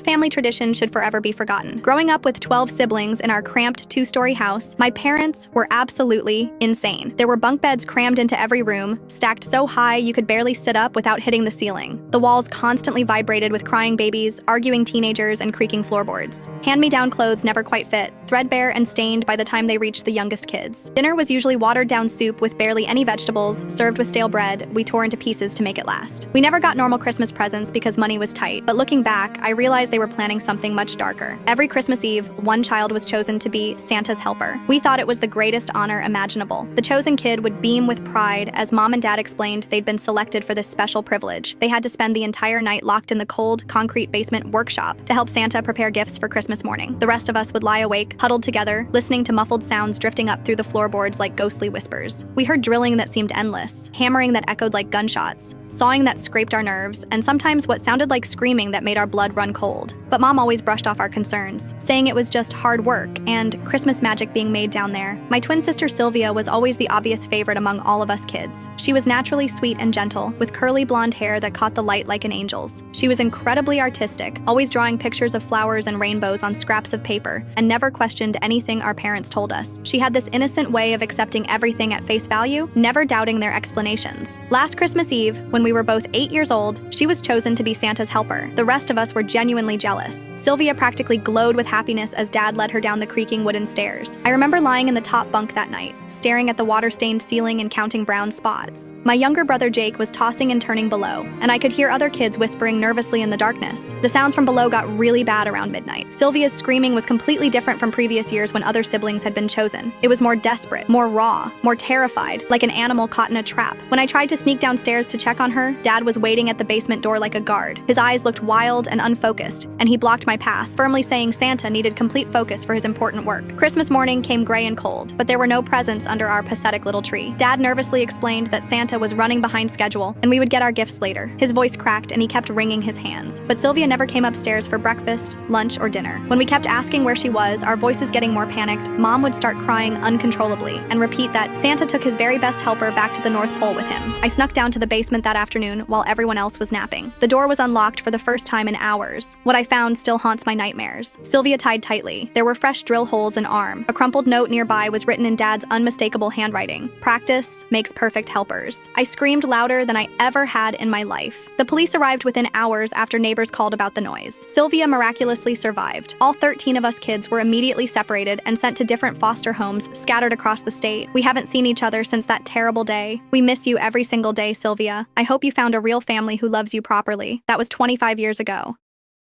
family tradition should forever be forgotten. Growing up with 12 siblings in our cramped 2-story house, my parents were absolutely insane. There were bunk beds crammed into every room, stacked so high you could barely sit up without hitting the ceiling. The walls constantly vibrated with crying babies, arguing teenagers, and creaking floorboards. Hand-me-down clothes never quite fit, threadbare and stained by the time they reached the youngest kids. Dinner was usually watered-down soup with barely any vegetables, served with stale bread we tore into pieces to make it last. We never got normal Christmas presents because money was tight, but looking back, I realized they were planning something much darker. Every Christmas Eve, one child was chosen to be Santa's helper. We thought it was the greatest honor imaginable. The chosen kid would beam with pride as Mom and Dad explained they'd been selected for this special privilege. They had to spend the entire night locked in the cold, concrete basement workshop to help Santa prepare gifts for Christmas morning. The rest of us would lie awake, huddled together, listening to muffled sounds drifting up through the floorboards like ghostly whispers. We heard drilling that seemed endless, hammering that echoed like gunshots, sawing that scraped our nerves, and sometimes what sounded like screaming that made our blood run cold. But Mom always brushed off our concerns, saying it was just hard work and Christmas magic being made down there. My twin sister Sylvia was always the obvious favorite among all of us kids. She was naturally sweet and gentle, with curly blonde hair that caught the light like an angel's. She was incredibly artistic, always drawing pictures of flowers and rainbows on scraps of paper, and never questioned anything our parents told us. She had this innocent way of accepting everything at face value, never doubting their explanations. Last Christmas Eve, when we were both 8 years old, she was chosen to be Santa's helper. The rest of us were genuinely jealous. Sylvia practically glowed with happiness as Dad led her down the creaking wooden stairs. I remember lying in the top bunk that night, staring at the water-stained ceiling and counting brown spots. My younger brother Jake was tossing and turning below, and I could hear other kids whispering nervously in the darkness. The sounds from below got really bad around midnight. Sylvia's screaming was completely different from previous years when other siblings had been chosen. It was more desperate, more raw, more terrified, like an animal caught in a trap. When I tried to sneak downstairs to check on her, Dad was waiting at the basement door like a guard. His eyes looked wild and unfocused, and he blocked my path, firmly saying Santa needed complete focus for his important work. Christmas morning came gray and cold, but there were no presents under our pathetic little tree. Dad nervously explained that Santa was running behind schedule, and we would get our gifts later. His voice cracked, and he kept wringing his hands. But Sylvia never came upstairs for breakfast, lunch, or dinner. When we kept asking where she was, our voices getting more panicked, Mom would start crying uncontrollably and repeat that Santa took his very best helper back to the North Pole with him. I snuck down to the basement that afternoon while everyone else was napping. The door was unlocked for the first time in hours. What I found still haunts my nightmares. Sylvia tied tightly. There were fresh drill holes in arm. A crumpled note nearby was written in Dad's unmistakable handwriting. Practice makes perfect helpers. I screamed louder than I ever had in my life. The police arrived within hours after neighbors called about the noise. Sylvia miraculously survived. All 13 of us kids were immediately separated and sent to different foster homes scattered across the state. We haven't seen each other since that terrible day. We miss you every single day, Sylvia. I hope you found a real family who loves you properly. That was 25 years ago.